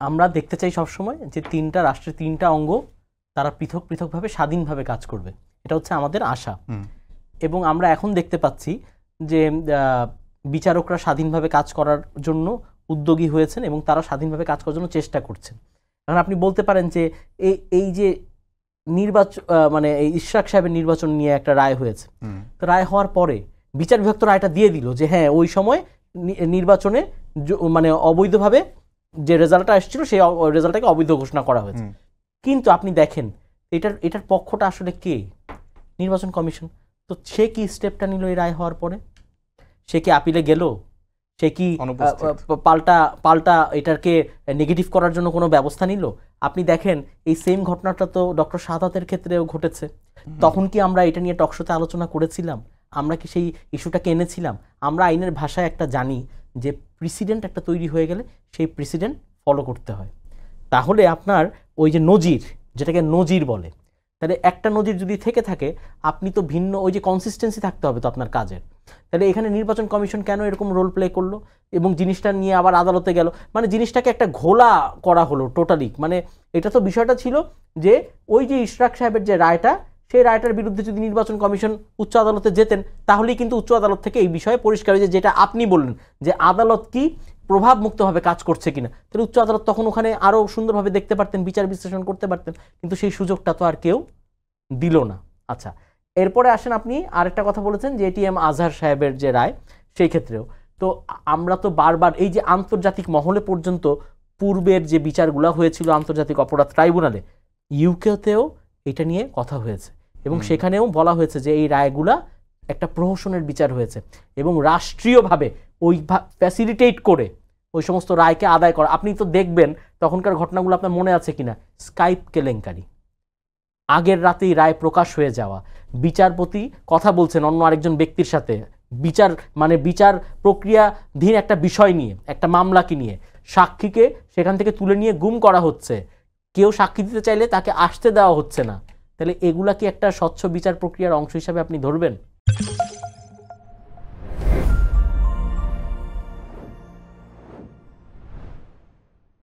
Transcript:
আমরা দেখতে চাই সবসময় যে তিনটা রাষ্ট্রের তিনটা অঙ্গ তারা পৃথক পৃথকভাবে স্বাধীনভাবে কাজ করবে, এটা হচ্ছে আমাদের আশা। এবং আমরা এখন দেখতে পাচ্ছি যে বিচারকরা স্বাধীনভাবে কাজ করার জন্য উদ্যোগী হয়েছেন এবং তারা স্বাধীনভাবে কাজ করার জন্য চেষ্টা করছেন। এখন আপনি বলতে পারেন যে এই যে নির্বাচন মানে এই ইশরাক সাহেবের নির্বাচন নিয়ে একটা রায় হয়েছে, তো রায় হওয়ার পরে বিচার বিভাগ তো রায়টা দিয়ে দিল যে হ্যাঁ ওই সময় নির্বাচনে মানে অবৈধভাবে যে রেজাল্টটা এসেছিল সেই রেজাল্টটাকে অবৈধ ঘোষণা করা হয়েছে। কিন্তু আপনি দেখেন এটার পক্ষটা আসলে কে? নির্বাচন কমিশন। তো সে কি স্টেপটা নিল এই রায় হওয়ার পরে? সে কি আপিলে গেল? সে কি পাল্টা এটাকে নেগেটিভ করার জন্য কোনো ব্যবস্থা নিল? আপনি দেখেন এই সেম ঘটনাটা তো ডক্টর শাহাদাতের ক্ষেত্রেও ঘটেছে। তখন কি আমরা এটা নিয়ে টকশোতে আলোচনা করেছিলাম? আমরা কি সেই ইস্যুটাকে এনেছিলাম? আমরা আইনের ভাষায় একটা জানি যে প্রেসিডেন্ট একটা তৈরি হয়ে গেলে সেই প্রেসিডেন্ট ফলো করতে হয়। তাহলে আপনার ওই যে নজির, যেটাকে নজির বলে, তাহলে একটা নজির যদি থেকে থাকে আপনি তো ভিন্ন ওই যে কনসিস্টেন্সি থাকতে হবে তো আপনার কাজের। তাহলে এখানে নির্বাচন কমিশন কেন এরকম রোল প্লে করলো এবং জিনিসটা নিয়ে আবার আদালতে গেল? মানে জিনিসটাকে একটা ঘোলা করা হলো টোটালি। মানে এটা তো বিষয়টা ছিল যে ওই যে ইশরাক সাহেবের যে রায়টা, সেই রায়টার বিরুদ্ধে যদি নির্বাচন কমিশন উচ্চ আদালতে যেতেন তাহলেই কিন্তু উচ্চ আদালত থেকে এই বিষয়ে পরিষ্কার হয়ে যেটা আপনি বললেন যে আদালত কি প্রভাব মুক্তভাবে কাজ করছে কিনা, তাহলে উচ্চ আদালত তখন ওখানে আরও সুন্দরভাবে দেখতে পারতেন, বিচার বিশ্লেষণ করতে পারতেন। কিন্তু সেই সুযোগটা তো আর কেউ দিল না। আচ্ছা, এরপরে আসেন আপনি আরেকটা কথা বলেছেন যে এটিএম আজহার সাহেবের যে রায়, সেই ক্ষেত্রেও তো আমরা তো বারবার এই যে আন্তর্জাতিক মহলে পর্যন্ত পূর্বের যে বিচারগুলো হয়েছিল আন্তর্জাতিক অপরাধ ট্রাইব্যুনালে, ইউকেতেও এটা নিয়ে কথা হয়েছে এবং সেখানেও বলা হয়েছে যে এই রায়গুলা একটা প্রহসনের বিচার হয়েছে এবং রাষ্ট্রীয়ভাবে ওই ফ্যাসিলিটেট করে ওই সমস্ত রায়কে আদায় করা। আপনি তো দেখবেন তখনকার ঘটনাগুলো আপনার মনে আছে কিনা, স্কাইপ কেলেঙ্কারি, আগের রাতেই রায় প্রকাশ হয়ে যাওয়া, বিচারপতি কথা বলছেন অন্য আরেকজন ব্যক্তির সাথে বিচার প্রক্রিয়াধীন একটা বিষয় নিয়ে, একটা মামলাকে নিয়ে, সাক্ষীকে সেখান থেকে তুলে নিয়ে গুম করা হচ্ছে, কেউ সাক্ষী দিতে চাইলে তাকে আসতে দেওয়া হচ্ছে না। তাহলে এগুলা কি একটা স্বচ্ছ বিচার প্রক্রিয়ার অংশ হিসাবে আপনি ধরবেন?